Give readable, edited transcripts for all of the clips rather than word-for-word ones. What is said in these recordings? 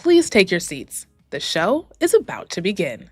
Please take your seats. The show is about to begin.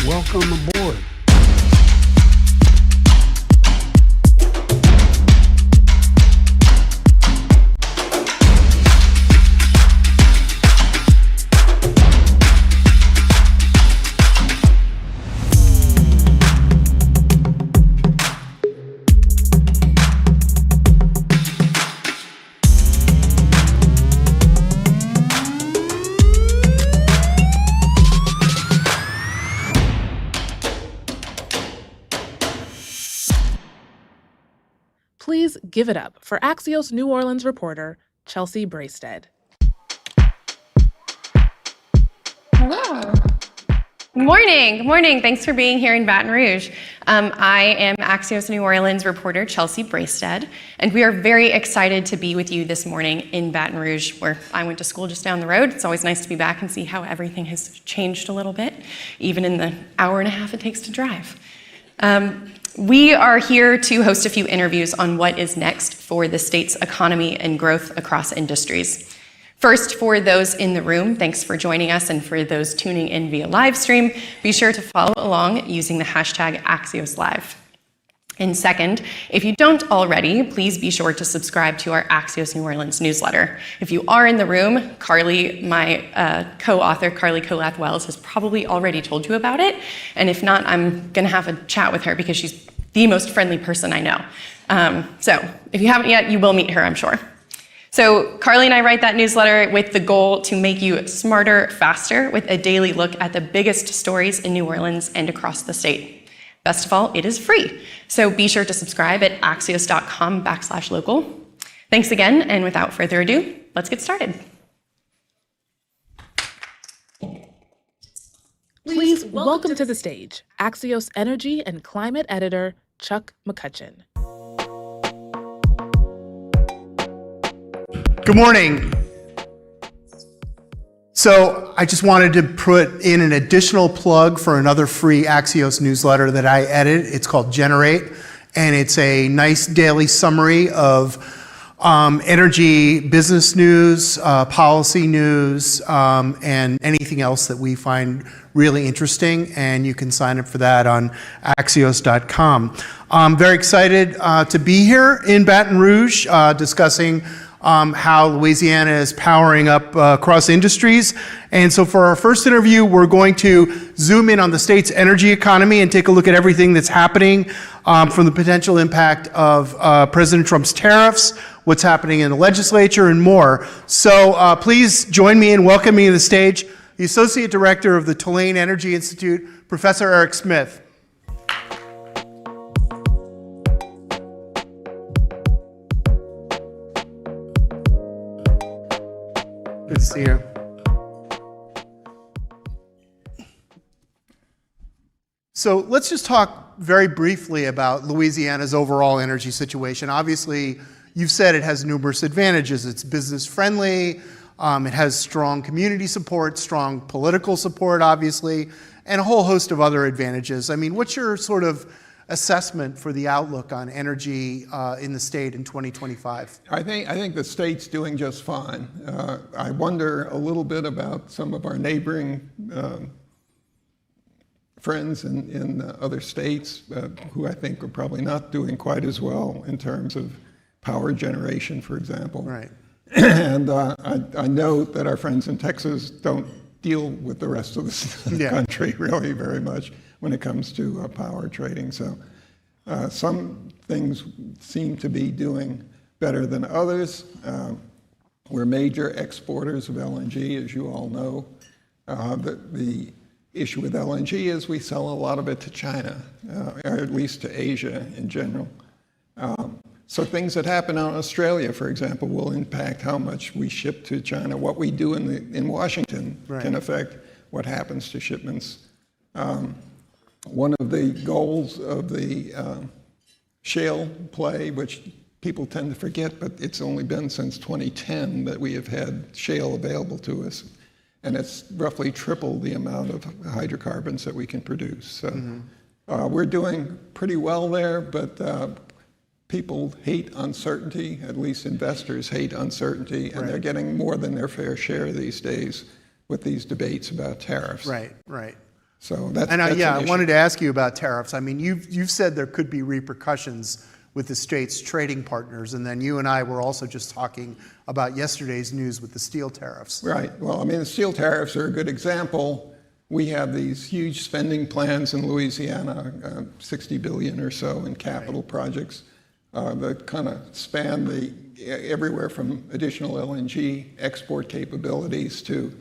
Welcome aboard. Please give it up for Axios New Orleans reporter, Chelsea Braisted. Hello. Good morning. Good morning. Thanks for being here in Baton Rouge. I am Axios New Orleans reporter Chelsea Braisted, and we are very excited to be with you this morning in Baton Rouge, where I went to school just down the road. It's always nice to be back and see how everything has changed a little bit, even in the hour and a half it takes to drive. We are here to host a few interviews on what is next for the state's economy and growth across industries. First, for those in the room, thanks for joining us, and for those tuning in via live stream, be sure to follow along using the hashtag #AxiosLive. And second, if you don't already, please be sure to subscribe to our Axios New Orleans newsletter. If you are in the room, Carly, my co-author, Carly Colath-Wells, has probably already told you about it. And if not, I'm gonna have a chat with her because she's the most friendly person I know. So if you haven't yet, you will meet her, I'm sure. So Carly and I write that newsletter with the goal to make you smarter, faster, with a daily look at the biggest stories in New Orleans and across the state. Best of all, it is free. So be sure to subscribe at axios.com/local. Thanks again, and without further ado, let's get started. Please welcome to the stage Axios Energy and Climate Editor, Chuck McCutcheon. Good morning. So I just wanted to put in an additional plug for another free Axios newsletter that I edit. It's called Generate, and it's a nice daily summary of energy business news, policy news, and anything else that we find really interesting. And you can sign up for that on Axios.com. I'm very excited to be here in Baton Rouge discussing how Louisiana is powering up across industries. And so for our first interview, we're going to zoom in on the state's energy economy and take a look at everything that's happening from the potential impact of President Trump's tariffs, what's happening in the legislature, and more. So please join me in welcoming to the stage the Associate Director of the Tulane Energy Institute, Professor Eric Smith. Good to see you. So let's just talk very briefly about Louisiana's overall energy situation. Obviously, you've said it has numerous advantages. It's business friendly, it has strong community support, strong political support, obviously, and a whole host of other advantages. I mean, what's your sort of assessment for the outlook on energy in the state in 2025? I think the state's doing just fine. I wonder a little bit about some of our neighboring friends in other states who I think are probably not doing quite as well in terms of power generation, for example. Right. And I know that our friends in Texas don't deal with the rest of the country really very much when it comes to power trading. So some things seem to be doing better than others. We're major exporters of LNG, as you all know. The issue with LNG is we sell a lot of it to China, or at least to Asia in general. So things that happen out in Australia, for example, will impact how much we ship to China. What we do in Washington can affect what happens to shipments. One of the goals of the shale play, which people tend to forget, but it's only been since 2010 that we have had shale available to us. And it's roughly triple the amount of hydrocarbons that we can produce. So we're doing pretty well there, but people hate uncertainty, at least investors hate uncertainty, and they're getting more than their fair share these days with these debates about tariffs. Right. So that's And an I issue. wanted to ask you about tariffs. I mean, you've said there could be repercussions with the state's trading partners, and then you and I were also just talking about yesterday's news with the steel tariffs. Right. Well, I mean, the steel tariffs are a good example. We have these huge spending plans in Louisiana, $60 billion or so in capital projects that kind of span everywhere from additional LNG export capabilities to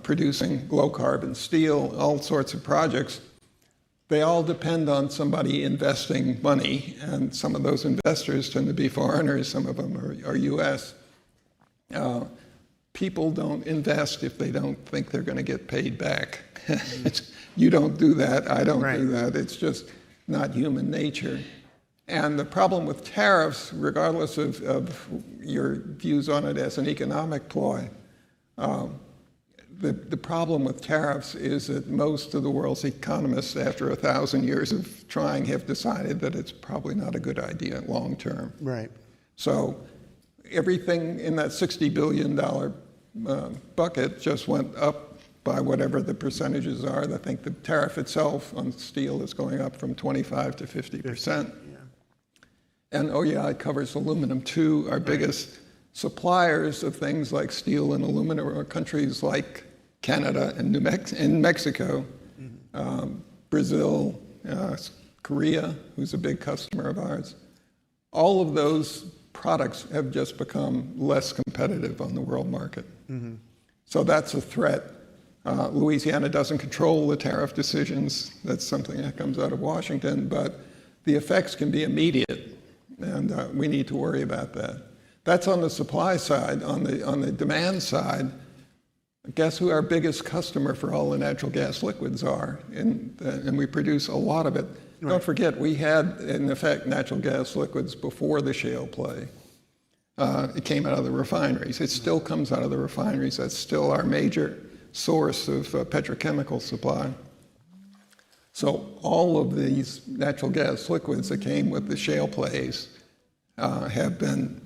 producing low-carbon steel, all sorts of projects. They all depend on somebody investing money, and some of those investors tend to be foreigners, some of them are U.S. People don't invest if they don't think they're going to get paid back. You don't do that, I don't do that. It's just not human nature. And the problem with tariffs, regardless of your views on it as an economic ploy, the problem with tariffs is that most of the world's economists, after 1,000 years of trying, have decided that it's probably not a good idea long term. Right. So everything in that $60 billion bucket just went up by whatever the percentages are. I think the tariff itself on steel is going up from 25 to 50%. And it covers aluminum too. Our biggest suppliers of things like steel and aluminum are countries like Canada and Mexico, Brazil, Korea, who's a big customer of ours. All of those products have just become less competitive on the world market. So that's a threat. Louisiana doesn't control the tariff decisions. That's something that comes out of Washington, but the effects can be immediate, and we need to worry about that. That's on the supply side. On the demand side, guess who our biggest customer for all the natural gas liquids are? And we produce a lot of it. Don't forget, we had, in effect, natural gas liquids before the shale play. It came out of the refineries. It still comes out of the refineries. That's still our major source of petrochemical supply. So all of these natural gas liquids that came with the shale plays have been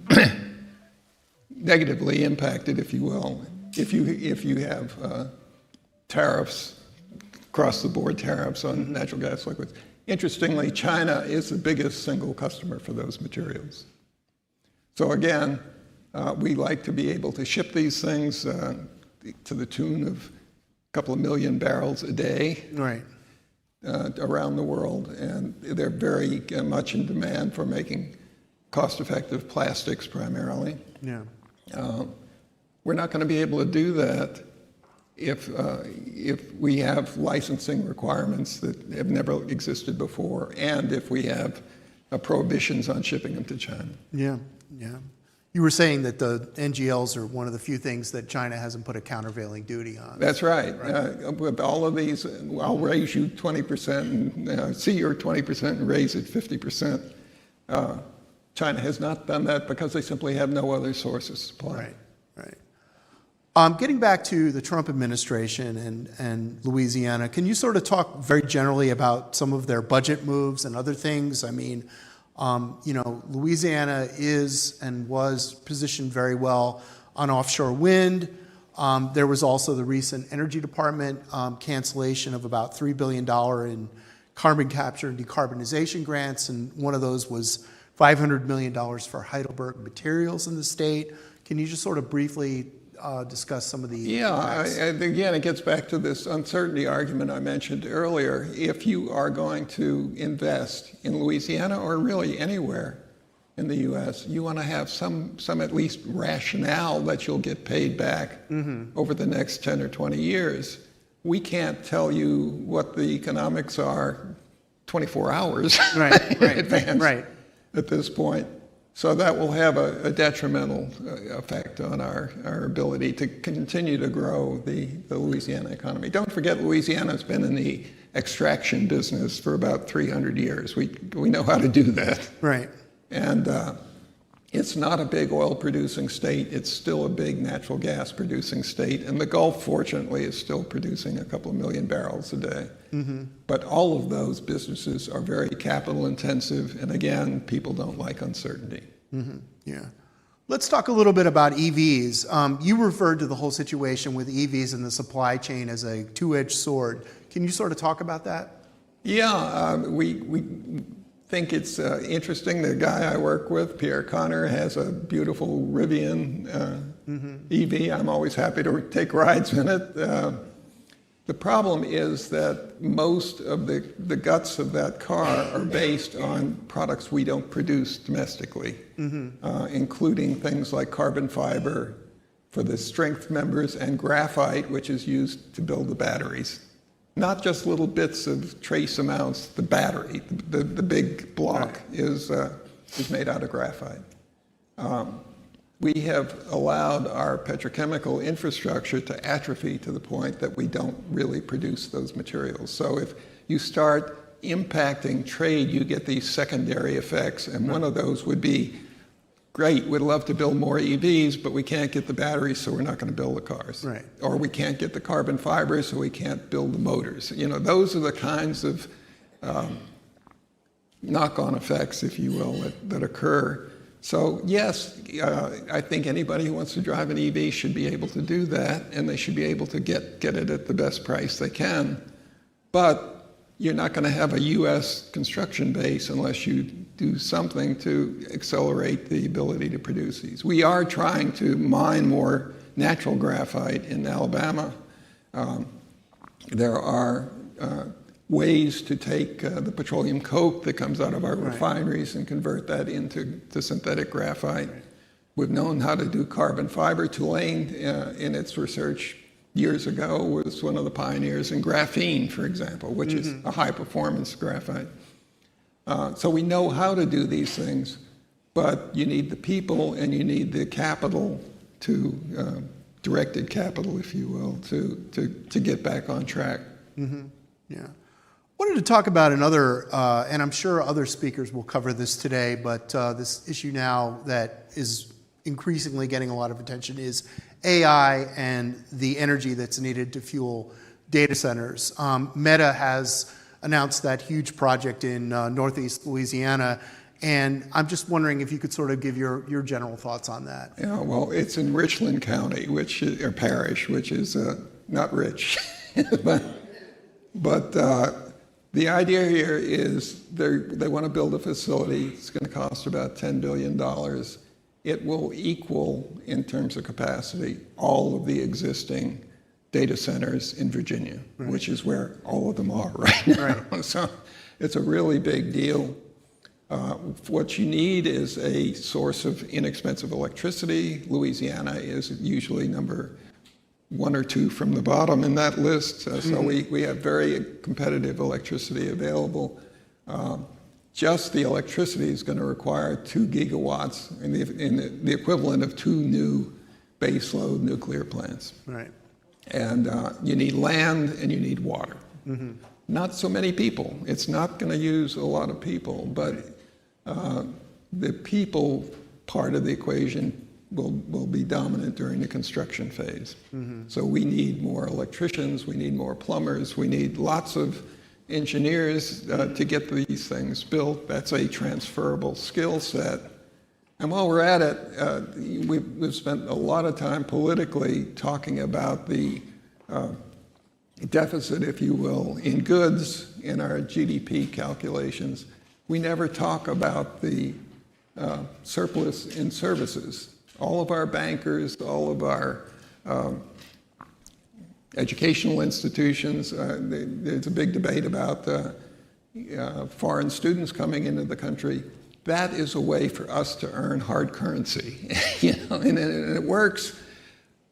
negatively impacted, if you will, if you have tariffs, across-the-board tariffs on natural gas liquids. Interestingly, China is the biggest single customer for those materials. So again, we like to be able to ship these things to the tune of a couple of million barrels a day. Right. Around the world, and they're very much in demand for making cost-effective plastics primarily. Yeah. We're not going to be able to do that if we have licensing requirements that have never existed before, and if we have prohibitions on shipping them to China. Yeah, yeah. You were saying that the NGLs are one of the few things that China hasn't put a countervailing duty on. That's right. With all of these, I'll raise you 20% and see your 20% and raise it 50%. China has not done that because they simply have no other source of supply. Right, right. Getting back to the Trump administration and Louisiana, can you sort of talk very generally about some of their budget moves and other things? I mean, Louisiana is and was positioned very well on offshore wind. There was also the recent Energy Department cancellation of about $3 billion in carbon capture and decarbonization grants, and one of those was $500 million for Heidelberg Materials in the state. Can you just sort of briefly discuss some of the impacts? Again, it gets back to this uncertainty argument I mentioned earlier. If you are going to invest in Louisiana or really anywhere in the U.S., you want to have some at least rationale that you'll get paid back over the next 10 or 20 years. We can't tell you what the economics are 24 hours in advance at this point. So that will have a detrimental effect on our ability to continue to grow the Louisiana economy. Don't forget, Louisiana's been in the extraction business for about 300 years. We know how to do that. Right. And it's not a big oil-producing state. It's still a big natural gas-producing state. And the Gulf, fortunately, is still producing a couple of million barrels a day. But all of those businesses are very capital-intensive. And again, people don't like uncertainty. Yeah. Let's talk a little bit about EVs. You referred to the whole situation with EVs and the supply chain as a two-edged sword. Can you sort of talk about that? Yeah, we think it's interesting. The guy I work with, Pierre Connor, has a beautiful Rivian EV. I'm always happy to take rides in it. The problem is that most of the guts of that car are based on products we don't produce domestically, including things like carbon fiber for the strength members and graphite, which is used to build the batteries. Not just little bits of trace amounts. The battery, the big block, is made out of graphite. We have allowed our petrochemical infrastructure to atrophy to the point that we don't really produce those materials. So if you start impacting trade, you get these secondary effects, and one of those would be, great, we'd love to build more EVs, but we can't get the batteries, so we're not going to build the cars. Right. Or we can't get the carbon fiber, so we can't build the motors. Those are the kinds of knock-on effects, if you will, that occur. So yes, I think anybody who wants to drive an EV should be able to do that, and they should be able to get it at the best price they can. But you're not going to have a U.S. construction base unless you do something to accelerate the ability to produce these. We are trying to mine more natural graphite in Alabama. There are ways to take the petroleum coke that comes out of our refineries and convert that into synthetic graphite. We've known how to do carbon fiber. Tulane, in its research years ago, was one of the pioneers in graphene, for example, which is a high-performance graphite. So we know how to do these things, but you need the people and you need the capital to, directed capital, if you will, to get back on track. Yeah. Wanted to talk about another, and I'm sure other speakers will cover this today, but this issue now that is increasingly getting a lot of attention is AI and the energy that's needed to fuel data centers. Meta has announced that huge project in Northeast Louisiana, and I'm just wondering if you could sort of give your general thoughts on that. Yeah, well, it's in Richland County, or parish, which is not rich, but the idea here is they want to build a facility. It's going to cost about $10 billion. It will equal, in terms of capacity, all of the existing data centers in Virginia, right, which is where all of them are right now. Right. So it's a really big deal. What you need is a source of inexpensive electricity. Louisiana is usually number 1 or 2 from the bottom in that list. So we have very competitive electricity available. Just the electricity is going to require 2 gigawatts, in the equivalent of 2 new baseload nuclear plants. Right. And you need land and you need water. Mm-hmm. Not so many people. It's not going to use a lot of people, but the people part of the equation will be dominant during the construction phase. Mm-hmm. So we need more electricians, we need more plumbers, we need lots of engineers to get these things built. That's a transferable skill set. And while we're at it, we've spent a lot of time politically talking about the deficit, if you will, in goods in our GDP calculations. We never talk about the surplus in services. All of our bankers, all of our educational institutions, there's a big debate about foreign students coming into the country. That is a way for us to earn hard currency, and it works,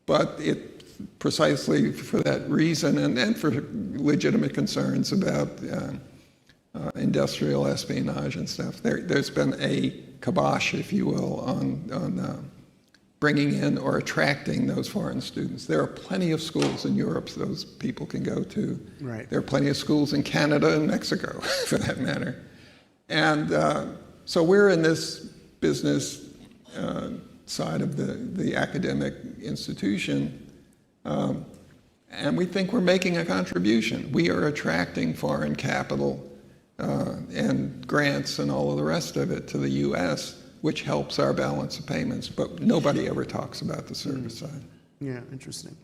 but it precisely for that reason and for legitimate concerns about industrial espionage and stuff. There's been a kibosh, if you will, on bringing in or attracting those foreign students. There are plenty of schools in Europe those people can go to. Right. There are plenty of schools in Canada and Mexico, for that matter. And so we're in this business side of the academic institution, and we think we're making a contribution. We are attracting foreign capital and grants and all of the rest of it to the U.S., which helps our balance of payments, but nobody ever talks about the service side. Yeah, interesting.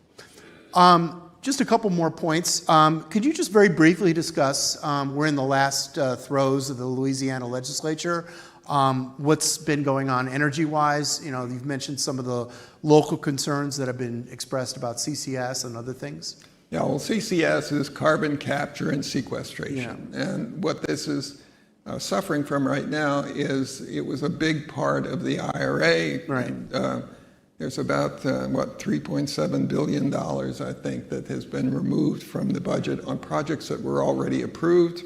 Just a couple more points. Could you just very briefly discuss, we're in the last throes of the Louisiana legislature, what's been going on energy-wise? You've mentioned some of the local concerns that have been expressed about CCS and other things. Yeah, well, CCS is carbon capture and sequestration. Yeah. And what this is suffering from right now is it was a big part of the IRA. Right. There's about, $3.7 billion, I think, that has been removed from the budget on projects that were already approved.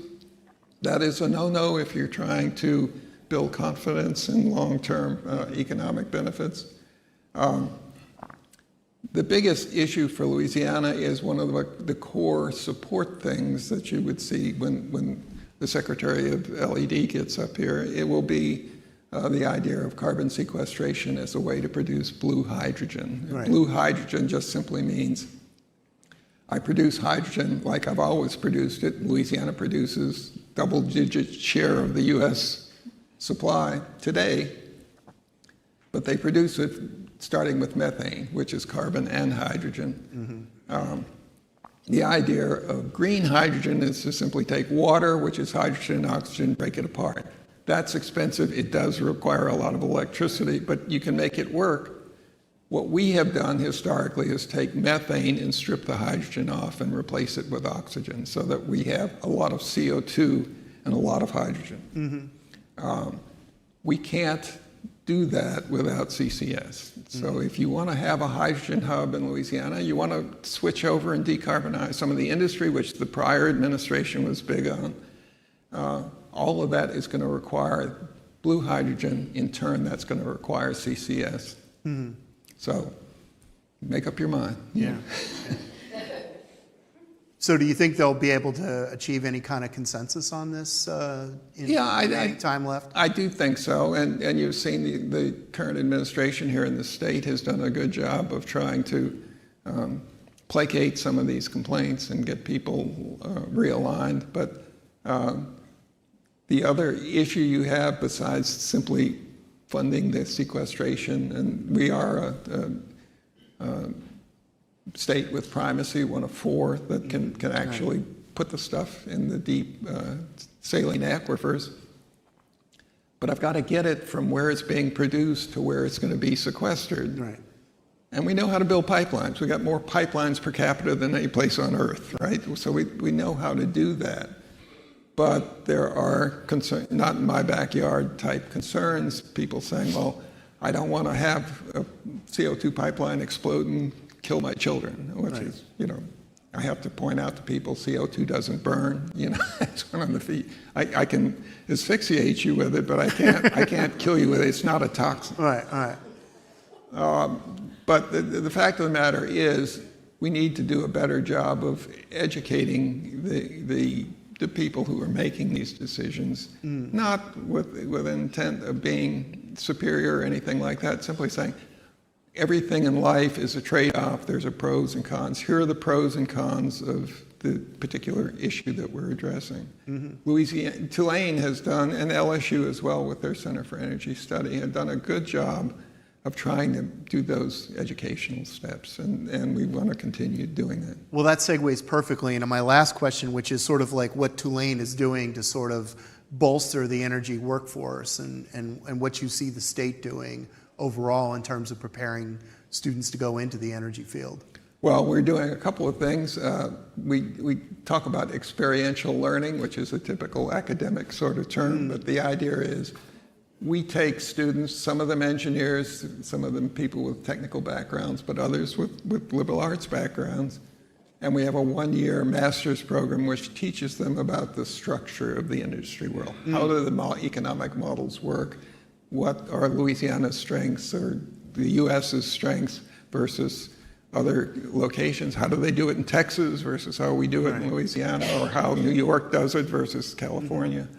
That is a no-no if you're trying to build confidence in long-term economic benefits. The biggest issue for Louisiana is one of the core support things that you would see when the Secretary of LED gets up here. It will be the idea of carbon sequestration as a way to produce blue hydrogen. Right. Blue hydrogen just simply means I produce hydrogen like I've always produced it. Louisiana produces double-digit share of the U.S. supply today, but they produce it starting with methane, which is carbon and hydrogen. Mm-hmm. The idea of green hydrogen is to simply take water, which is hydrogen and oxygen, break it apart. That's expensive. It does require a lot of electricity, but you can make it work. What we have done historically is take methane and strip the hydrogen off and replace it with oxygen so that we have a lot of CO2 and a lot of hydrogen. Mm-hmm. We can't do that without CCS. So if you want to have a hydrogen hub in Louisiana, you want to switch over and decarbonize some of the industry, which the prior administration was big on. All of that is going to require blue hydrogen. In turn, that's going to require CCS. Mm-hmm. So make up your mind. Yeah. So do you think they'll be able to achieve any kind of consensus on this in any time left? I do think so. And you've seen the current administration here in the state has done a good job of trying to placate some of these complaints and get people realigned. But the other issue you have, besides simply funding the sequestration, and we are a state with primacy, one of 4 that can actually put the stuff in the deep saline aquifers. But I've got to get it from where it's being produced to where it's going to be sequestered. Right. And we know how to build pipelines. We got more pipelines per capita than any place on earth, right? So we know how to do that. But there are concerns, not in my backyard type concerns, people saying, well, I don't want to have a CO2 pipeline explode and kill my children, which is, I have to point out to people CO2 doesn't burn, it's one of the feet. I can asphyxiate you with it, but I can't kill you with it. It's not a toxin. Right. But the fact of the matter is we need to do a better job of educating the people who are making these decisions, not with intent of being superior or anything like that, simply saying, everything in life is a trade-off. There's a pros and cons. Here are the pros and cons of the particular issue that we're addressing. Louisiana, Tulane has done, and LSU as well with their Center for Energy Study, have done a good job of trying to do those educational steps, and we want to continue doing that. Well, that segues perfectly into my last question, which is sort of like what Tulane is doing to sort of bolster the energy workforce and what you see the state doing overall in terms of preparing students to go into the energy field. Well, we're doing a couple of things. We talk about experiential learning, which is a typical academic sort of term, but the idea is we take students, some of them engineers, some of them people with technical backgrounds, but others with liberal arts backgrounds, and we have a 1-year master's program which teaches them about the structure of the industry world. How do the economic models work? What are Louisiana's strengths or the U.S.'s strengths versus other locations? How do they do it in Texas versus how we do it in Louisiana, or how New York does it versus California?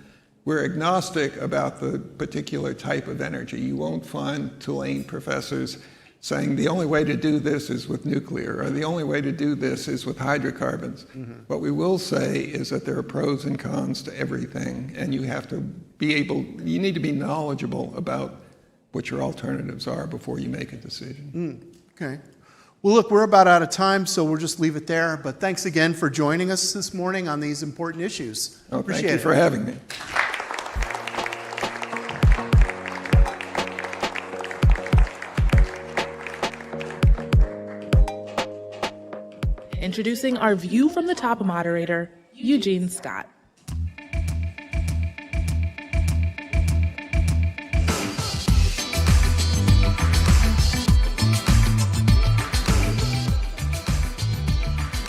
We're agnostic about the particular type of energy. You won't find Tulane professors saying the only way to do this is with nuclear, or the only way to do this is with hydrocarbons. What we will say is that there are pros and cons to everything, and you have to you need to be knowledgeable about what your alternatives are before you make a decision. Okay. Well, look, we're about out of time, so we'll just leave it there. But thanks again for joining us this morning on these important issues. Thank you for having me. Introducing our View from the Top moderator, Eugene Scott.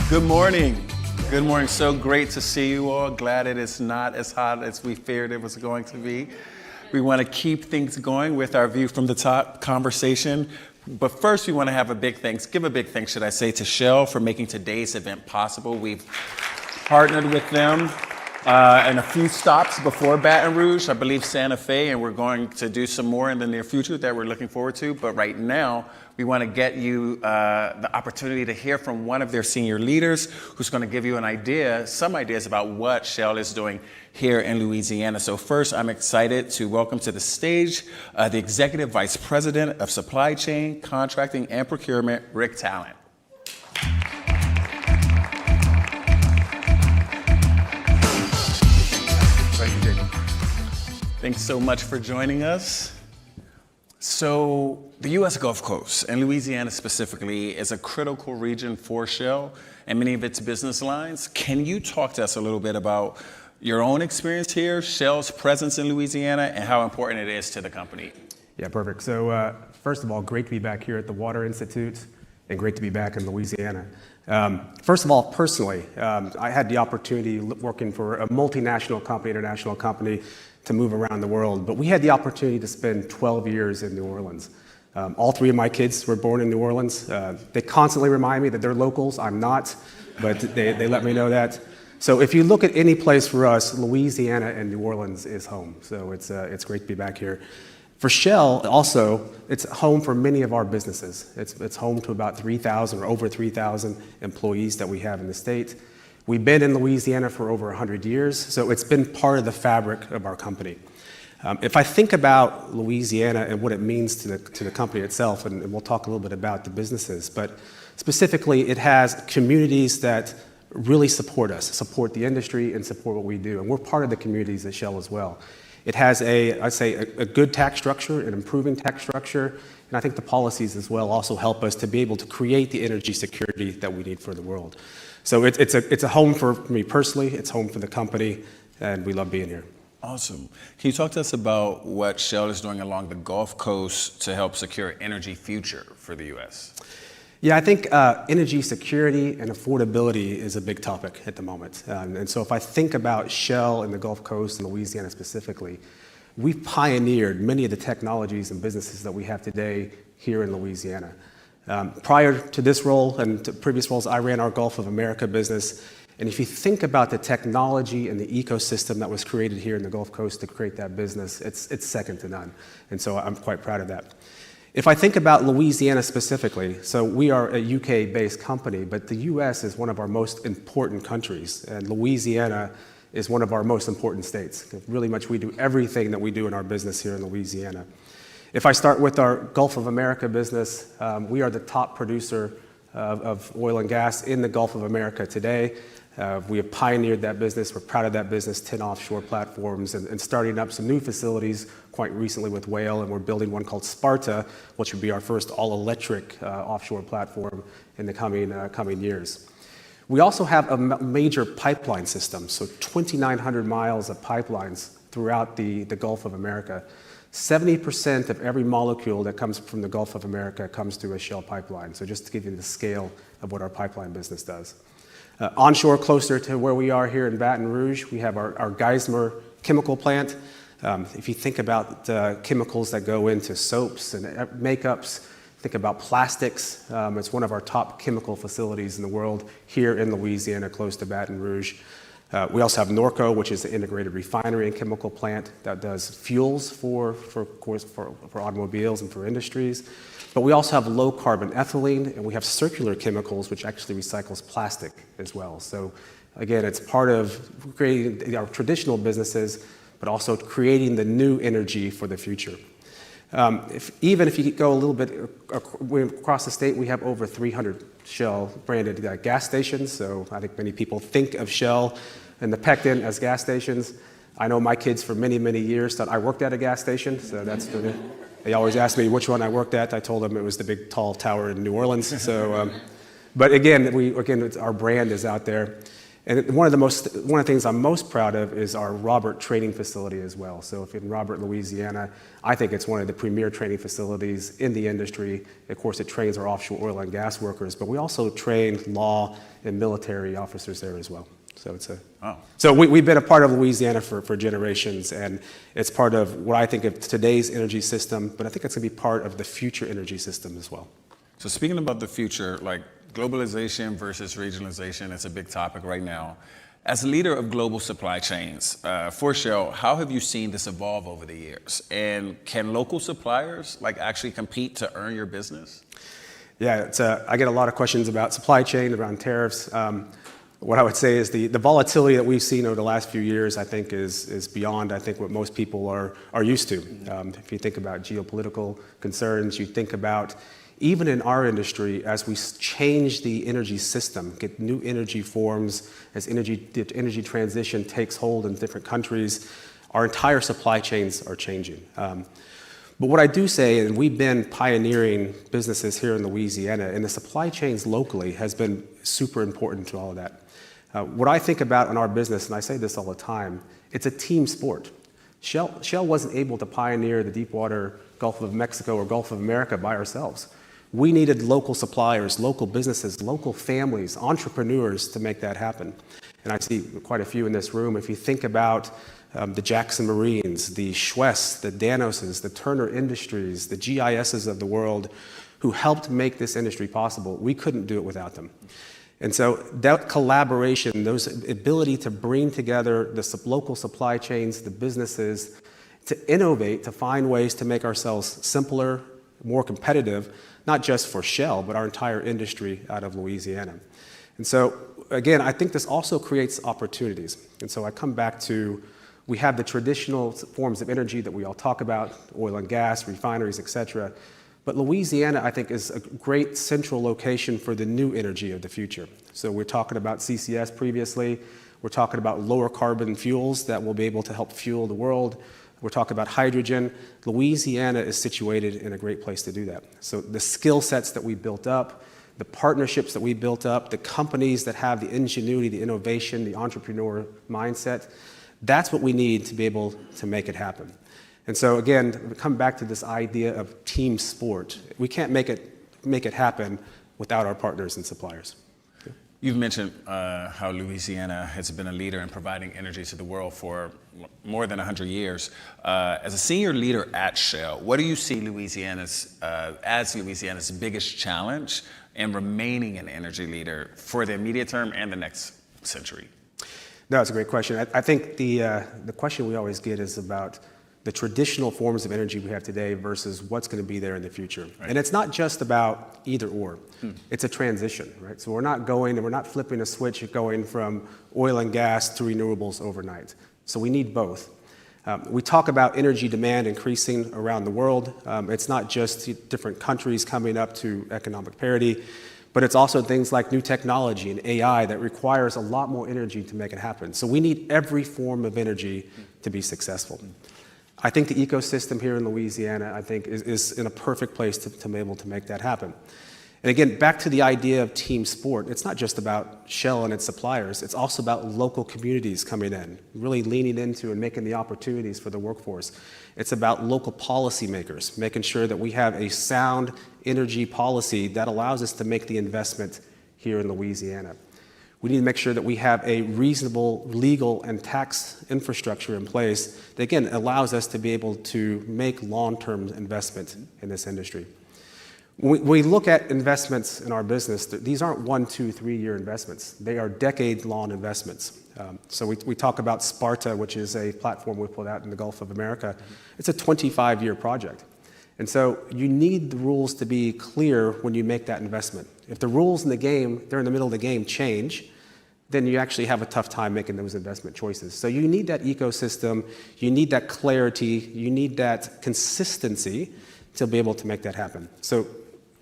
Good morning. Good morning. So great to see you all. Glad it is not as hot as we feared it was going to be. We want to keep things going with our View from the Top conversation. But first, we want to have give a big thanks, should I say, to Shell for making today's event possible. We've partnered with them in a few stops before Baton Rouge, I believe Santa Fe, and we're going to do some more in the near future that we're looking forward to. But right now, we want to get you the opportunity to hear from one of their senior leaders who's going to give you some ideas about what Shell is doing here in Louisiana. So first, I'm excited to welcome to the stage the Executive Vice President of Supply Chain, Contracting, and Procurement, Rick Talent. Thank you, Jacob. Thanks so much for joining us. So the U.S. Gulf Coast, and Louisiana specifically, is a critical region for Shell and many of its business lines. Can you talk to us a little bit about your own experience here, Shell's presence in Louisiana, and how important it is to the company? Yeah, perfect. So first of all, great to be back here at the Water Institute, and great to be back in Louisiana. First of all, personally, I had the opportunity working for a multinational company, international company, to move around the world. But we had the opportunity to spend 12 years in New Orleans. All 3 of my kids were born in New Orleans. They constantly remind me that they're locals. I'm not. but they let me know that. So if you look at any place for us, Louisiana and New Orleans is home. So it's great to be back here. For Shell, also, it's home for many of our businesses. It's home to about 3,000 or over 3,000 employees that we have in the state. We've been in Louisiana for over 100 years, so it's been part of the fabric of our company. If I think about Louisiana and what it means to the company itself, and we'll talk a little bit about the businesses, but specifically, it has communities that really support us, support the industry, and support what we do. And we're part of the communities at Shell as well. It has I'd say, a good tax structure, an improving tax structure, and I think the policies as well also help us to be able to create the energy security that we need for the world. So it's a home for me personally, it's home for the company, and we love being here. Awesome. Can you talk to us about what Shell is doing along the Gulf Coast to help secure energy future for the U.S.? Yeah, I think energy security and affordability is a big topic at the moment. And so if I think about Shell and the Gulf Coast and Louisiana specifically, we've pioneered many of the technologies and businesses that we have today here in Louisiana. Prior to this role and to previous roles, I ran our Gulf of America business. And if you think about the technology and the ecosystem that was created here in the Gulf Coast to create that business, it's second to none. And so I'm quite proud of that. If I think about Louisiana specifically, so we are a UK-based company, but the US is one of our most important countries, and Louisiana is one of our most important states. Really much we do everything that we do in our business here in Louisiana. If I start with our Gulf of America business, we are the top producer of oil and gas in the Gulf of America today. We have pioneered that business. We're proud of that business, 10 offshore platforms, and starting up some new facilities quite recently with Whale, and we're building one called Sparta, which would be our first all-electric offshore platform in the coming years. We also have a major pipeline system, so 2,900 miles of pipelines throughout the Gulf of America. 70% of every molecule that comes from the Gulf of America comes through a Shell pipeline, so just to give you the scale of what our pipeline business does. Onshore, closer to where we are here in Baton Rouge, we have our Geismar chemical plant. If you think about chemicals that go into soaps and makeups, think about plastics. It's one of our top chemical facilities in the world here in Louisiana, close to Baton Rouge. We also have Norco, which is an integrated refinery and chemical plant that does fuels for automobiles and for industries. But we also have low carbon ethylene, and we have circular chemicals, which actually recycles plastic as well. So again, it's part of creating our traditional businesses, but also creating the new energy for the future. Even if you go a little bit across the state, we have over 300 Shell branded gas stations. So I think many people think of Shell and the Pectin as gas stations. I know my kids for many, many years thought I worked at a gas station. So they always asked me which one I worked at. I told them it was the big tall tower in New Orleans. So, but again, our brand is out there. And one of the things I'm most proud of is our Robert training facility as well. So if in Robert, Louisiana, I think it's one of the premier training facilities in the industry. Of course, it trains our offshore oil and gas workers, but we also train law and military officers there as well. So So we've been a part of Louisiana for generations, and it's part of what I think of today's energy system, but I think it's going to be part of the future energy system as well. So speaking about the future, like globalization versus regionalization, it's a big topic right now. As a leader of global supply chains for Shell, how have you seen this evolve over the years? And can local suppliers actually compete to earn your business? Yeah, I get a lot of questions about supply chain, around tariffs. What I would say is the volatility that we've seen over the last few years, I think, is beyond, I think, what most people are used to. If you think about geopolitical concerns, you think about, even in our industry, as we change the energy system, get new energy forms, as the energy transition takes hold in different countries, our entire supply chains are changing. But what I do say, and we've been pioneering businesses here in Louisiana, and the supply chains locally has been super important to all of that. What I think about in our business, and I say this all the time, it's a team sport. Shell wasn't able to pioneer the deepwater Gulf of Mexico or Gulf of America by ourselves. We needed local suppliers, local businesses, local families, entrepreneurs to make that happen. And I see quite a few in this room. If you think about the Jackson Marines, the Schwess, the Danoses, the Turner Industries, the GISs of the world who helped make this industry possible, we couldn't do it without them. And so that collaboration, those ability to bring together the local supply chains, the businesses, to innovate, to find ways to make ourselves simpler, more competitive, not just for Shell, but our entire industry out of Louisiana. And so, again, I think this also creates opportunities. And so I come back to, we have the traditional forms of energy that we all talk about, oil and gas, refineries, et cetera. But Louisiana, I think, is a great central location for the new energy of the future. So we're talking about CCS previously. We're talking about lower carbon fuels that will be able to help fuel the world. We're talking about hydrogen. Louisiana is situated in a great place to do that. So the skill sets that we built up, the partnerships that we built up, the companies that have the ingenuity, the innovation, the entrepreneur mindset, that's what we need to be able to make it happen. And so again, we come back to this idea of team sport. We can't make it happen without our partners and suppliers. You've mentioned how Louisiana has been a leader in providing energy to the world for more than 100 years. As a senior leader at Shell, what do you see as Louisiana's biggest challenge in remaining an energy leader for the immediate term and the next century? No, it's a great question. I think the question we always get is about the traditional forms of energy we have today versus what's going to be there in the future. Right. And it's not just about either or. It's a transition, right? So we're not flipping a switch going from oil and gas to renewables overnight. So we need both. We talk about energy demand increasing around the world. It's not just different countries coming up to economic parity, but it's also things like new technology and AI that requires a lot more energy to make it happen. So we need every form of energy to be successful. I think the ecosystem here in Louisiana, I think, is in a perfect place to be able to make that happen. And again, back to the idea of team sport, it's not just about Shell and its suppliers, it's also about local communities coming in, really leaning into and making the opportunities for the workforce. It's about local policymakers, making sure that we have a sound energy policy that allows us to make the investment here in Louisiana. We need to make sure that we have a reasonable legal and tax infrastructure in place that, again, allows us to be able to make long-term investment in this industry. When we look at investments in our business, these aren't 1, 2, 3-year investments. They are decade-long investments. So we talk about Sparta, which is a platform we put out in the Gulf of America. It's a 25-year project. And so you need the rules to be clear when you make that investment. If the rules in the game, they're in the middle of the game, change, then you actually have a tough time making those investment choices. So you need that ecosystem, you need that clarity, you need that consistency to be able to make that happen. So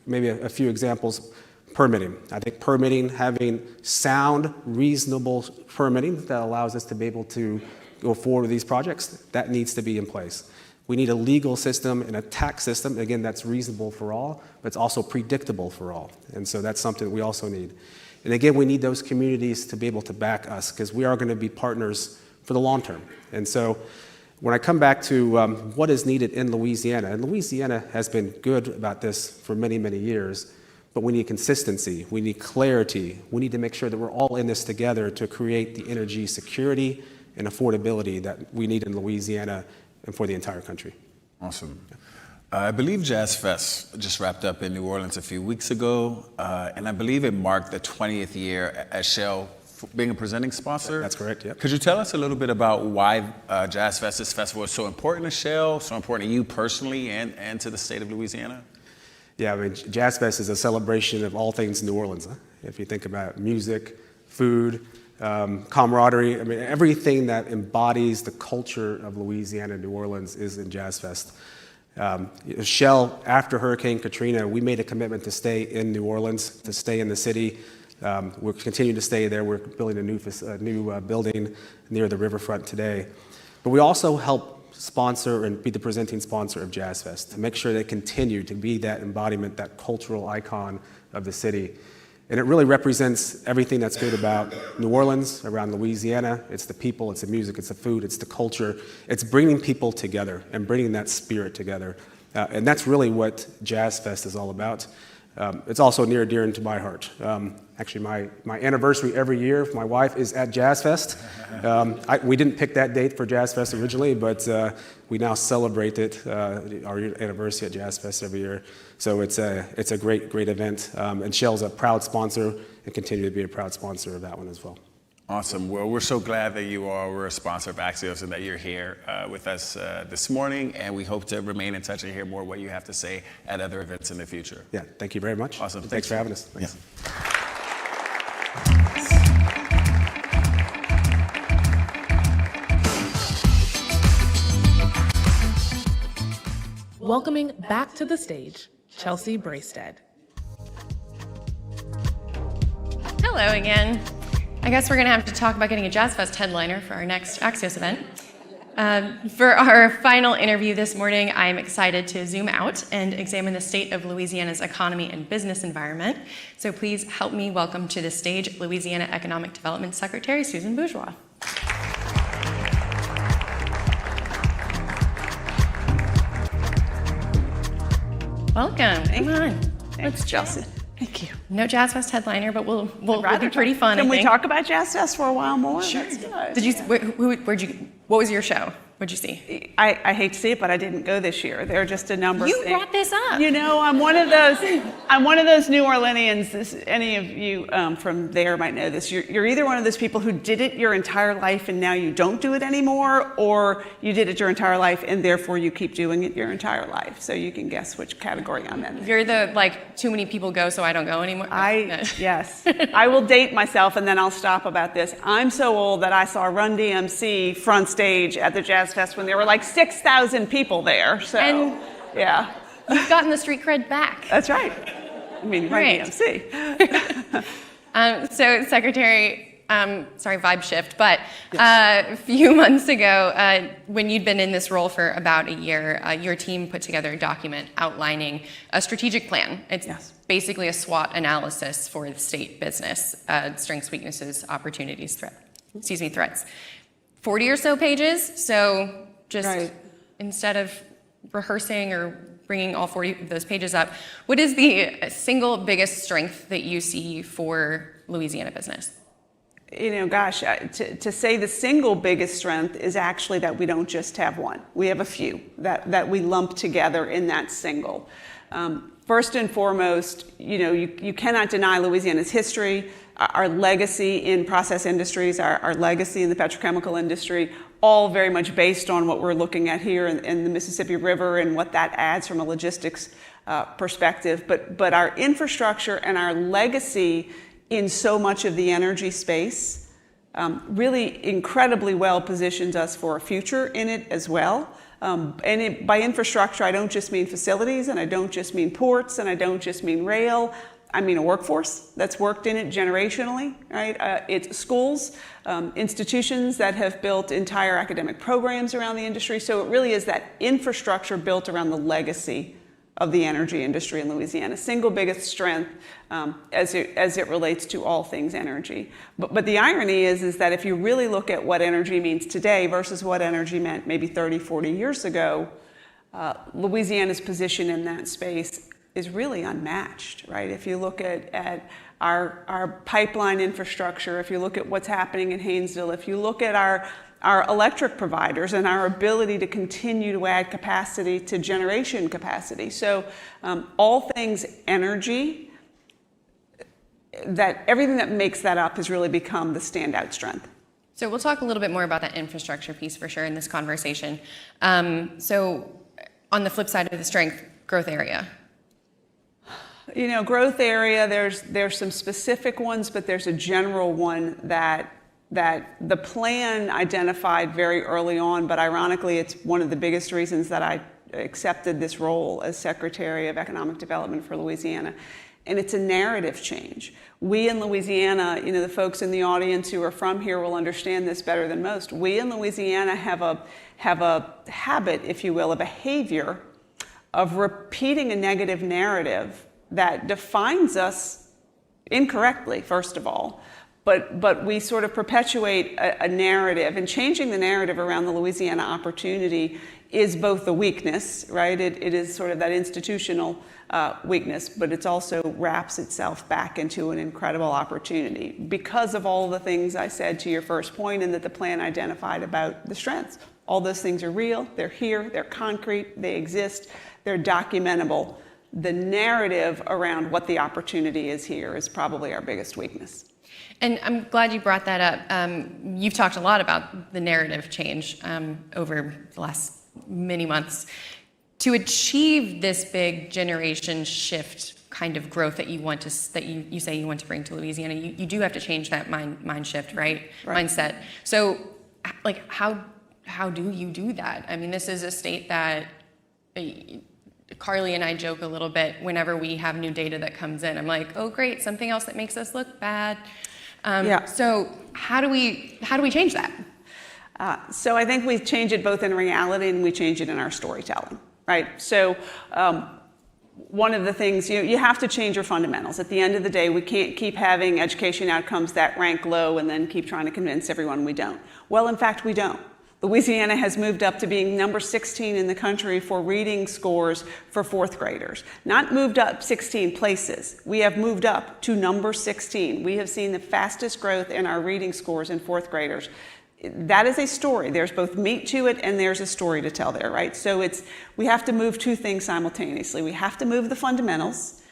maybe a few examples. Permitting. I think permitting, having sound, reasonable permitting that allows us to be able to go forward with these projects, that needs to be in place. We need a legal system and a tax system, again, that's reasonable for all, but it's also predictable for all. And so that's something that we also need. And again, we need those communities to be able to back us because we are going to be partners for the long term. And so when I come back to what is needed in Louisiana, and Louisiana has been good about this for many, many years, but we need consistency, we need clarity, we need to make sure that we're all in this together to create the energy security and affordability that we need in Louisiana and for the entire country. Awesome. I believe Jazz Fest just wrapped up in New Orleans a few weeks ago, and I believe it marked the 20th year at Shell being a presenting sponsor. That's correct, yeah. Could you tell us a little bit about why Jazz Fest, this festival, is so important to Shell, so important to you personally and to the state of Louisiana? Yeah, I mean, Jazz Fest is a celebration of all things New Orleans. Huh? If you think about music, food, camaraderie, I mean, everything that embodies the culture of Louisiana and New Orleans is in Jazz Fest. Shell, after Hurricane Katrina, we made a commitment to stay in New Orleans, to stay in the city. We're continuing to stay there. We're building a new building near the riverfront today. But we also help sponsor and be the presenting sponsor of Jazz Fest to make sure they continue to be that embodiment, that cultural icon of the city. And it really represents everything that's good about New Orleans, around Louisiana. It's the people, it's the music, it's the food, it's the culture. It's bringing people together and bringing that spirit together. And that's really what Jazz Fest is all about. It's also near and dear into my heart. Actually, my anniversary every year for my wife is at Jazz Fest. We didn't pick that date for Jazz Fest originally, but we now celebrate it, our anniversary at Jazz Fest every year. So it's a great, great event. And Shell's a proud sponsor and continue to be a proud sponsor of that one as well. Awesome. Well, we're so glad that you all were a sponsor of Axios and that you're here with us this morning. And we hope to remain in touch and hear more what you have to say at other events in the future. Yeah, thank you very much. Awesome. Thanks for having us. Thanks. Yeah. Welcoming back to the stage, Chelsea Braisted. Hello again. I guess we're going to have to talk about getting a Jazz Fest headliner for our next Axios event. For our final interview this morning, I'm excited to zoom out and examine the state of Louisiana's economy and business environment. So please help me welcome to the stage Louisiana Economic Development Secretary Susan Bourgeois. Welcome. Come on. Thanks, Chelsea. Thank you. No Jazz Fest headliner, but we'll be pretty fun. Can I we think. talk about Jazz Fest for a while more? Sure. Let's do it. Did you? What was your show? What'd you see? I hate to see it, but I didn't go this year. There are just a number of You things. brought this up. You know, I'm one of those New Orleanians. Any of you from there might know this. You're either one of those people who did it your entire life and now you don't do it anymore, or you did it your entire life and therefore you keep doing it your entire life. So you can guess which category I'm in. You're the too many people go, so I don't go anymore. Yes. I will date myself and then I'll stop about this. I'm so old that I saw Run DMC front stage at the Jazz Fest when there were like 6,000 people there. So, And- yeah. You've gotten the street cred back. That's right. I mean, Run Great. DMC. So, Secretary, sorry, vibe shift, but a few months ago, when you'd been in this role for about a year, your team put together a document outlining a strategic plan. It's basically a SWOT analysis for the state business, strengths, weaknesses, opportunities, threats. 40 or so pages, so just instead of rehearsing or bringing all 40 of those pages up, what is the single biggest strength that you see for Louisiana business? You know, gosh, to say the single biggest strength is actually that we don't just have one. We have a few that we lump together in that single. First and foremost, you know, you cannot deny Louisiana's history, our legacy in process industries, our legacy in the petrochemical industry, all very much based on what we're looking at here in the Mississippi River and what that adds from a logistics perspective. But our infrastructure and our legacy in so much of the energy space really incredibly well positions us for a future in it as well. By infrastructure, I don't just mean facilities, and I don't just mean ports, and I don't just mean rail. I mean a workforce that's worked in it generationally, right? It's schools, institutions that have built entire academic programs around the industry. So it really is that infrastructure built around the legacy of the energy industry in Louisiana. Single biggest strength as it relates to all things energy. But the irony is that if you really look at what energy means today versus what energy meant maybe 30, 40 years ago, Louisiana's position in that space is really unmatched, right? If you look at our pipeline infrastructure, if you look at what's happening in Haynesville, if you look at our electric providers and our ability to continue to add capacity to generation capacity. So all things energy, that everything that makes that up has really become the standout strength. So we'll talk a little bit more about that infrastructure piece for sure in this conversation. So on the flip side of the strength, growth area. You know, growth area, there's some specific ones, but there's a general one that the plan identified very early on, but ironically, it's one of the biggest reasons that I accepted this role as Secretary of Economic Development for Louisiana. And it's a narrative change. We in Louisiana, you know, the folks in the audience who are from here will understand this better than most. We in Louisiana have a habit, if you will, a behavior of repeating a negative narrative that defines us incorrectly, first of all. But we sort of perpetuate a narrative, and changing the narrative around the Louisiana opportunity is both a weakness, right? It is sort of that institutional weakness, but it also wraps itself back into an incredible opportunity because of all the things I said to your first point and that the plan identified about the strengths. All those things are real, they're here, they're concrete, they exist, they're documentable. the narrative around what the opportunity is here is probably our biggest weakness. And I'm glad you brought that up. You've talked a lot about the narrative change over the last many months. To achieve this big generation shift kind of growth that you want to, that you say you want to bring to Louisiana, you do have to change that mind shift, right? Mindset. So, like, how do you do that? I mean, this is a state that Carly and I joke a little bit whenever we have new data that comes in. I'm like, oh, great, something else that makes us look bad. So how do we change that? So I think we change it both in reality and we change it in our storytelling, right? So one of the things, you have to change your fundamentals. At the end of the day, we can't keep having education outcomes that rank low and then keep trying to convince everyone we don't. Well, in fact, we don't. Louisiana has moved up to being number 16 in the country for reading scores for fourth graders. Not moved up 16 places. We have moved up to number 16. We have seen the fastest growth in our reading scores in fourth graders. That is a story. There's both meat to it and there's a story to tell there, right? So we have to move two things simultaneously. We have to move the fundamentals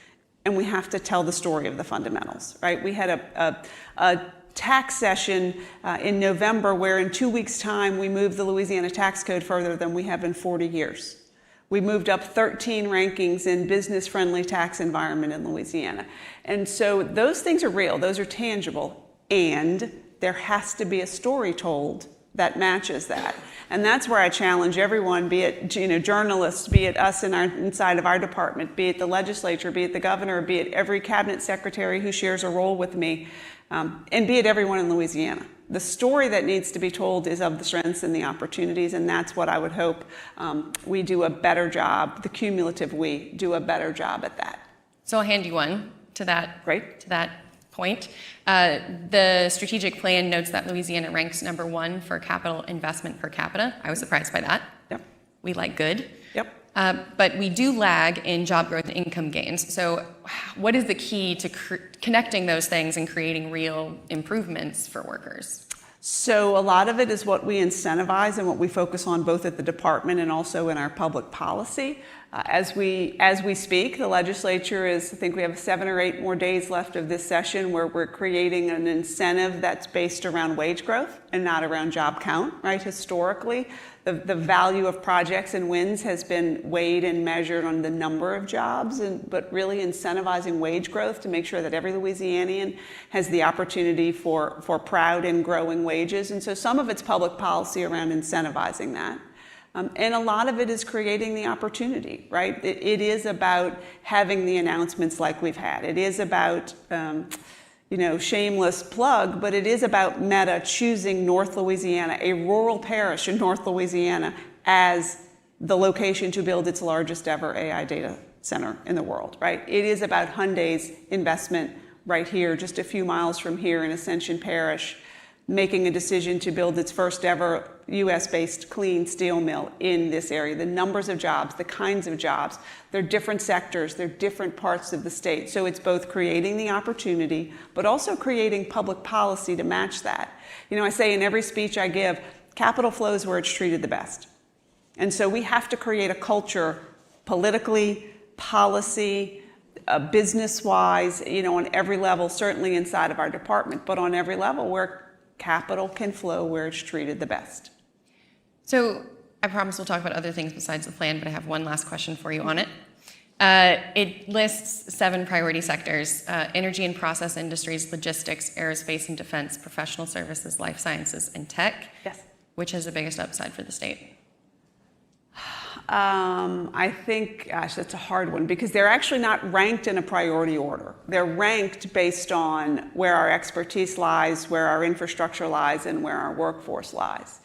and we have to tell the story of the fundamentals, right? We had a tax session in November where in 2 weeks' time we moved the Louisiana tax code further than we have in 40 years. We moved up 13 rankings in business-friendly tax environment in Louisiana. And so those things are real, those are tangible, and there has to be a story told that matches that. And that's where I challenge everyone, be it journalists, be it us inside of our department, be it the legislature, be it the governor, be it every cabinet secretary who shares a role with me, and be it everyone in Louisiana. The story that needs to be told is of the strengths and the opportunities, and that's what I would hope we do a better job, the cumulative we do a better job at that. So I'll hand you one to that. Great. To that point. The strategic plan notes that Louisiana ranks number 1 for capital investment per capita. I was surprised by that. Yep. We like good. Yep. But we do lag in job growth and income gains. So what is the key to connecting those things and creating real improvements for workers? So a lot of it is what we incentivize and what we focus on both at the department and also in our public policy. As we speak, the legislature I think we have 7 or 8 more days left of this session where we're creating an incentive that's based around wage growth and not around job count, right? Historically, the value of projects and wins has been weighed and measured on the number of jobs, but really incentivizing wage growth to make sure that every Louisianian has the opportunity for proud and growing wages. And so some of it's public policy around incentivizing that. And a lot of it is creating the opportunity, right? It is about having the announcements like we've had. It is about, shameless plug, but it is about Meta choosing North Louisiana, a rural parish in North Louisiana, as the location to build its largest ever AI data center in the world, right? It is about Hyundai's investment right here, just a few miles from here in Ascension Parish, making a decision to build its first ever US-based clean steel mill in this area. The numbers of jobs, the kinds of jobs, they're different sectors, they're different parts of the state. So it's both creating the opportunity, but also creating public policy to match that. I say in every speech I give, capital flows where it's treated the best. And so we have to create a culture politically, policy, business-wise, on every level, certainly inside of our department, but on every level where capital can flow where it's treated the best. So I promise we'll talk about other things besides the plan, but I have one last question for you on it. It lists 7 priority sectors: energy and process industries, logistics, aerospace and defense, professional services, life sciences, and tech. Yes. Which has the biggest upside for the state? I think, gosh, that's a hard one because they're actually not ranked in a priority order. They're ranked based on where our expertise lies, where our infrastructure lies, and where our workforce lies.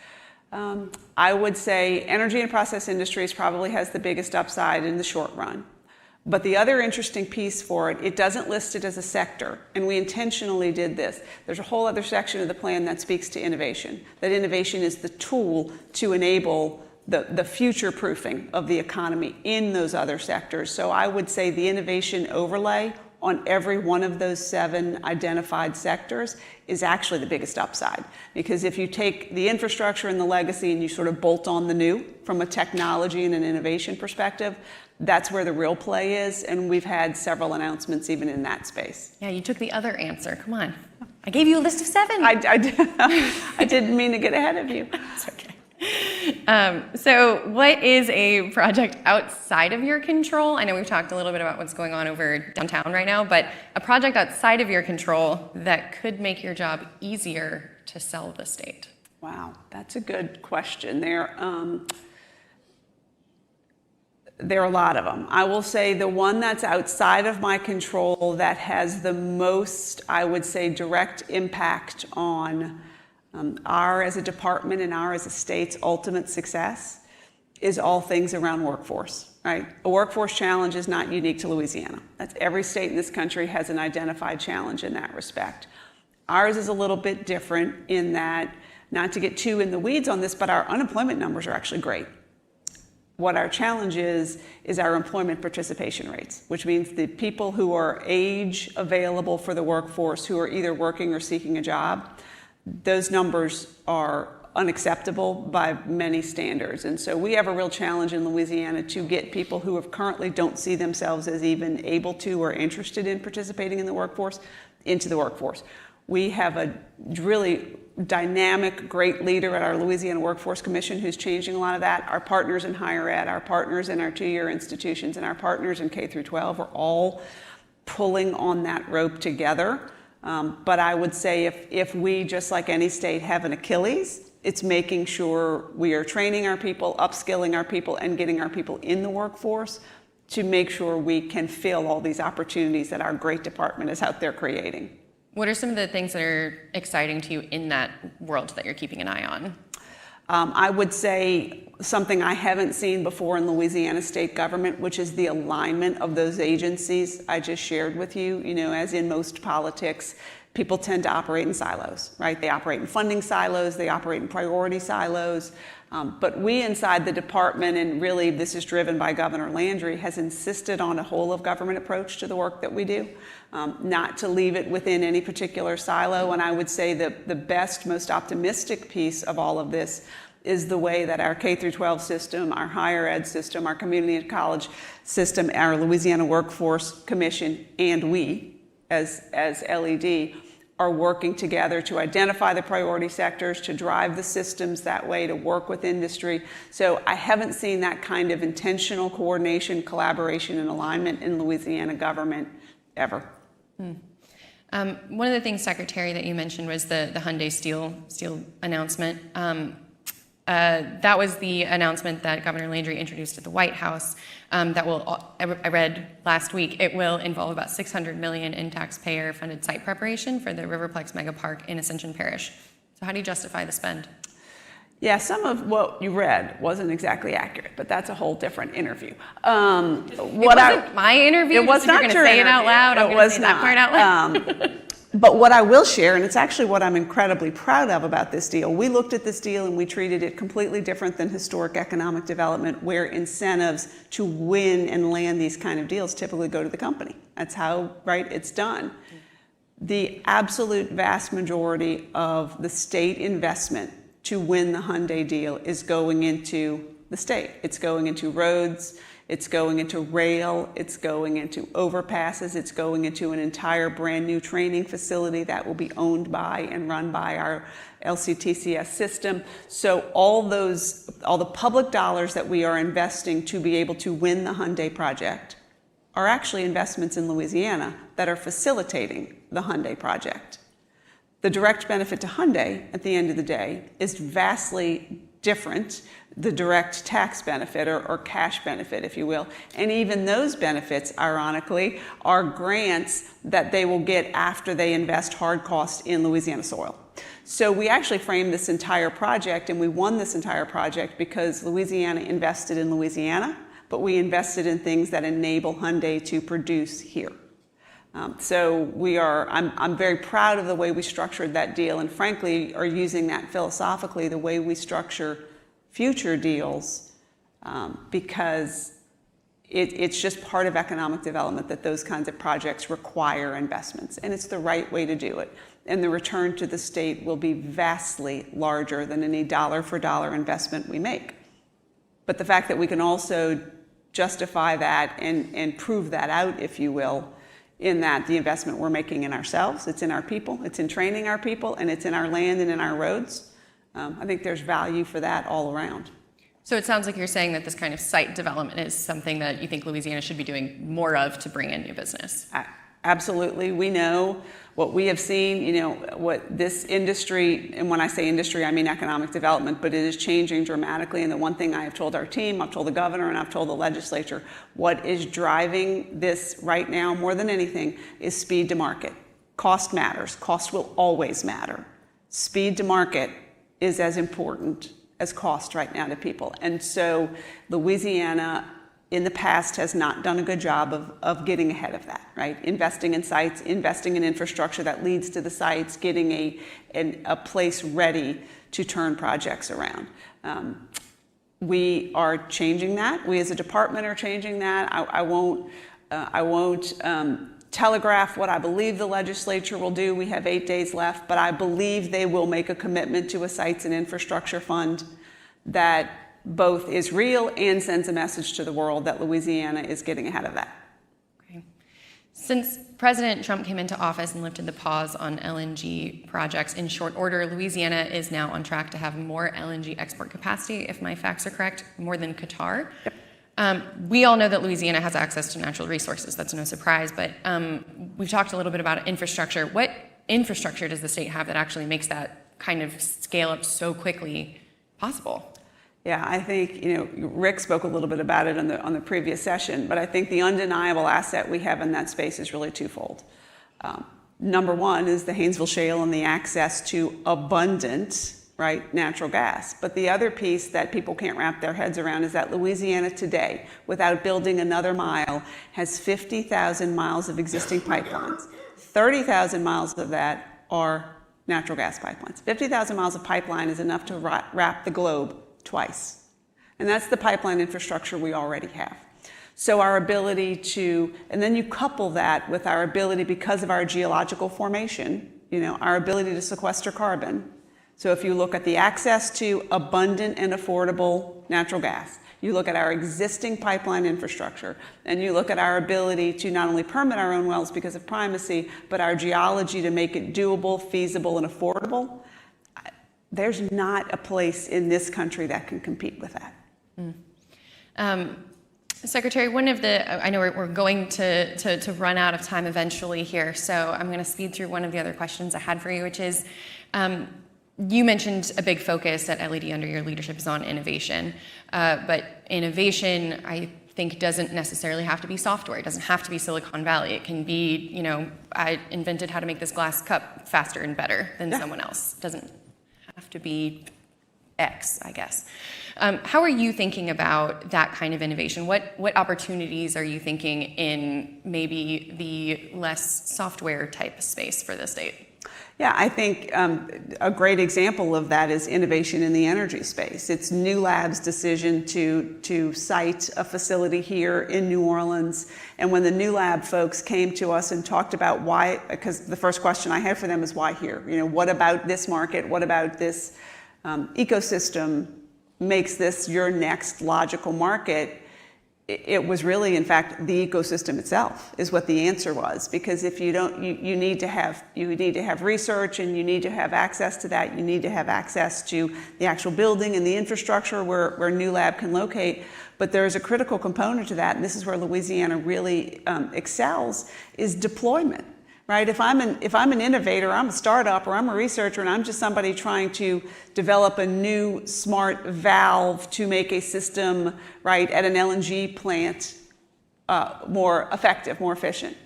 I would say energy and process industries probably has the biggest upside in the short run. But the other interesting piece for it, it doesn't list it as a sector, and we intentionally did this. There's a whole other section of the plan that speaks to innovation, that innovation is the tool to enable the future proofing of the economy in those other sectors. So I would say the innovation overlay on every one of those 7 identified sectors is actually the biggest upside. Because if you take the infrastructure and the legacy and you sort of bolt on the new from a technology and an innovation perspective, that's where the real play is. And we've had several announcements even in that space. Yeah, you took the other answer. Come on. I gave you a list of 7. I didn't mean to get ahead of you. It's okay. So what is a project outside of your control? I know we've talked a little bit about what's going on over downtown right now, but a project outside of your control that could make your job easier to sell the state? Wow, that's a good question. There are a lot of them. I will say the one that's outside of my control that has the most, I would say, direct impact on our as a department and our as a state's ultimate success is all things around workforce, right? A workforce challenge is not unique to Louisiana. That's every state in this country has an identified challenge in that respect. Ours is a little bit different in that, not to get too in the weeds on this, but our unemployment numbers are actually great. What our challenge is our employment participation rates, which means the people who are age available for the workforce, who are either working or seeking a job, those numbers are unacceptable by many standards. And so we have a real challenge in Louisiana to get people who currently don't see themselves as even able to or interested in participating in the workforce into the workforce. We have a really dynamic, great leader at our Louisiana Workforce Commission who's changing a lot of that. Our partners in higher ed, our partners in our 2-year institutions, and our partners in K through 12 are all pulling on that rope together. But I would say if we, just like any state, have an Achilles, it's making sure we are training our people, upskilling our people, and getting our people in the workforce to make sure we can fill all these opportunities that our great department is out there creating. What are some of the things that are exciting to you in that world that you're keeping an eye on? I would say something I haven't seen before in Louisiana state government, which is the alignment of those agencies I just shared with you. You know, as in most politics, people tend to operate in silos, right? They operate in funding silos, they operate in priority silos. But we inside the department, and really this is driven by Governor Landry, has insisted on a whole of government approach to the work that we do, not to leave it within any particular silo. And I would say that the best, most optimistic piece of all of this is the way that our K through 12 system, our higher ed system, our community and college system, our Louisiana Workforce Commission, and we as LED are working together to identify the priority sectors, to drive the systems that way, to work with industry. So I haven't seen that kind of intentional coordination, collaboration, and alignment in Louisiana government ever. One of the things, Secretary, that you mentioned was the Hyundai Steel announcement. That was the announcement that Governor Landry introduced at the White House. That will, I read last week, it will involve about $600 million in taxpayer-funded site preparation for the Riverplex Mega Park in Ascension Parish. So how do you justify the spend? Yeah, some of what you read wasn't exactly accurate, but that's a whole different interview. It wasn't my interview. It was not your interview. You're going to say it out loud. I'm going to say that part out loud. But what I will share, and it's actually what I'm incredibly proud of about this deal, we looked at this deal and we treated it completely different than historic economic development, where incentives to win and land these kind of deals typically go to the company. That's how, right, it's done. The absolute vast majority of the state investment to win the Hyundai deal is going into the state. It's going into roads, it's going into rail, it's going into overpasses, it's going into an entire brand new training facility that will be owned by and run by our LCTCS system. So all the public dollars that we are investing to be able to win the Hyundai project are actually investments in Louisiana that are facilitating the Hyundai project. The direct benefit to Hyundai at the end of the day is vastly different, the direct tax benefit or cash benefit, if you will. And even those benefits, ironically, are grants that they will get after they invest hard cost in Louisiana soil. So we actually framed this entire project, and we won this entire project because Louisiana invested in Louisiana, but we invested in things that enable Hyundai to produce here. So I'm very proud of the way we structured that deal, and frankly are using that philosophically the way we structure future deals, because it's just part of economic development that those kinds of projects require investments, and it's the right way to do it. And the return to the state will be vastly larger than any dollar for dollar investment we make. But the fact that we can also justify that and prove that out, if you will, in that the investment we're making in ourselves, it's in our people, it's in training our people, and it's in our land and in our roads. I think there's value for that all around. So it sounds like you're saying that this kind of site development is something that you think Louisiana should be doing more of to bring in new business. Absolutely. We know what we have seen, what this industry, and when I say industry, I mean economic development, but it is changing dramatically. And the one thing I have told our team, I've told the governor, and I've told the legislature, what is driving this right now more than anything is speed to market. Cost matters. Cost will always matter. Speed to market is as important as cost right now to people. And so Louisiana in the past has not done a good job of getting ahead of that, right? Investing in sites, investing in infrastructure that leads to the sites, getting a place ready to turn projects around. We are changing that. We as a department are changing that. I won't telegraph what I believe the legislature will do. We have 8 days left, but I believe they will make a commitment to a sites and infrastructure fund that both is real and sends a message to the world that Louisiana is getting ahead of that. Okay. Since President Trump came into office and lifted the pause on LNG projects in short order, Louisiana is now on track to have more LNG export capacity, if my facts are correct, more than Qatar. Yep. We all know that Louisiana has access to natural resources. That's no surprise, but we've talked a little bit about infrastructure. What infrastructure does the state have that actually makes that kind of scale up so quickly possible? Yeah, I think, Rick spoke a little bit about it on the previous session, but I think the undeniable asset we have in that space is really twofold. Number one is the Haynesville Shale and the access to abundant, right, natural gas. But the other piece that people can't wrap their heads around is that Louisiana today, without building another mile, has 50,000 miles of existing pipelines. 30,000 miles of that are natural gas pipelines. 50,000 miles of pipeline is enough to wrap the globe twice. And that's the pipeline infrastructure we already have. So our ability to, and then you couple that with our ability, because of our geological formation, our ability to sequester carbon. So if you look at the access to abundant and affordable natural gas, you look at our existing pipeline infrastructure, and you look at our ability to not only permit our own wells because of primacy, but our geology to make it doable, feasible, and affordable, there's not a place in this country that can compete with that. Secretary, I know we're going to run out of time eventually here, so I'm going to speed through one of the other questions I had for you, which is, you mentioned a big focus at LED under your leadership is on innovation, but innovation, I think, doesn't necessarily have to be software. It doesn't have to be Silicon Valley. It can be, I invented how to make this glass cup faster and better than someone else. It doesn't have to be X, I guess. How are you thinking about that kind of innovation? What opportunities are you thinking in maybe the less software type space for the state? Yeah, I think a great example of that is innovation in the energy space. It's New Lab's decision to site a facility here in New Orleans. And when the New Lab folks came to us and talked about why, because the first question I had for them is why here? What about this market? What about this ecosystem makes this your next logical market? It was really, in fact, the ecosystem itself is what the answer was. Because if you don't, you need to have research, and you need to have access to that. You need to have access to the actual building and the infrastructure where New Lab can locate. But there is a critical component to that, and this is where Louisiana really excels, is deployment. Right? If I'm an innovator, I'm a startup, or I'm a researcher, and I'm just somebody trying to develop a new smart valve to make a system, right, at an LNG plant more effective, more efficient.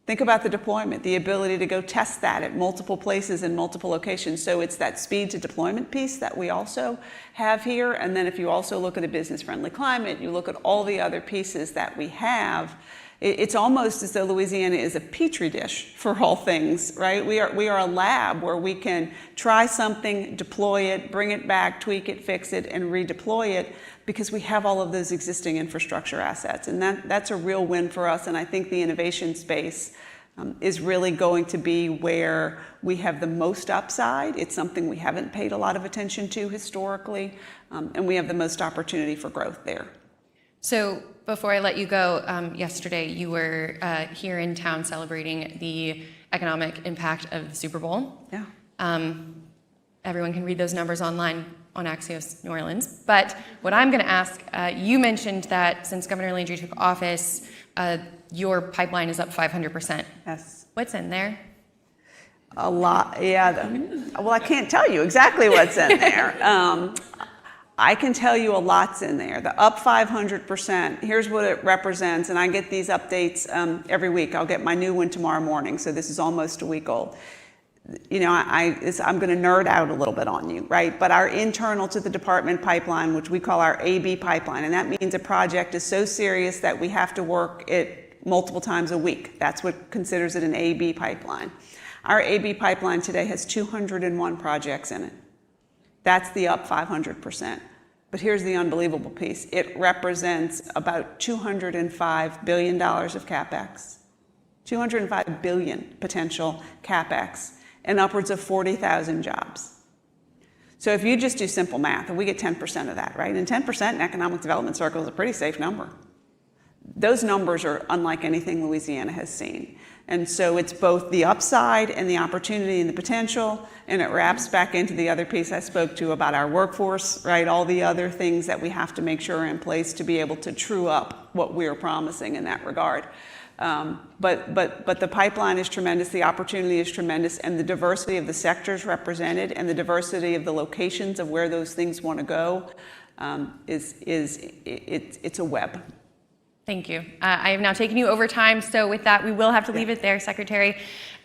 Think about the deployment, the ability to go test that at multiple places in multiple locations. So it's that speed to deployment piece that we also have here. And then if you also look at a business-friendly climate, you look at all the other pieces that we have, It's almost as though Louisiana is a petri dish for all things, right? We are a lab where we can try something, deploy it, bring it back, tweak it, fix it, and redeploy it because we have all of those existing infrastructure assets. And that's a real win for us. And I think the innovation space is really going to be where we have the most upside. It's something we haven't paid a lot of attention to historically, and we have the most opportunity for growth there. So before I let you go, yesterday you were here in town celebrating the economic impact of the Super Bowl. Yeah. Everyone can read those numbers online on Axios New Orleans. But what I'm going to ask, you mentioned that since Governor Landry took office, your pipeline is up 500%. Yes. What's in there? A lot, yeah. Well, I can't tell you exactly what's in there. I can tell you a lot's in there. The up 500%, here's what it represents, and I get these updates every week. I'll get my new one tomorrow morning, so this is almost a week old. You know, I'm going to nerd out a little bit on you, right? But our internal to the department pipeline, which we call our AB pipeline, and that means a project is so serious that we have to work it multiple times a week. That's what considers it an AB pipeline. Our AB pipeline today has 201 projects in it. That's the up 500%. But here's the unbelievable piece. It represents about $205 billion of CapEx, 205 billion potential CapEx, and upwards of 40,000 jobs. So if you just do simple math, and we get 10% of that, right? And 10% in economic development circles is a pretty safe number. Those numbers are unlike anything Louisiana has seen. And so it's both the upside and the opportunity and the potential, and it wraps back into the other piece I spoke to about our workforce, right? All the other things that we have to make sure are in place to be able to true up what we're promising in that regard. But the pipeline is tremendous, the opportunity is tremendous, and the diversity of the sectors represented and the diversity of the locations of where those things want to go it's a web. Thank you. I have now taken you over time, so with that, we will have to leave it there, Secretary.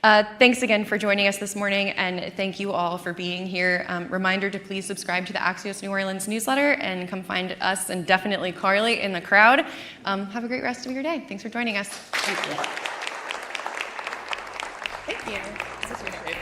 Thanks again for joining us this morning, and thank you all for being here. Reminder to please subscribe to the Axios New Orleans newsletter and come find us and definitely Carly in the crowd. Have a great rest of your day. Thanks for joining us. Thank you. Thank you. This is really great.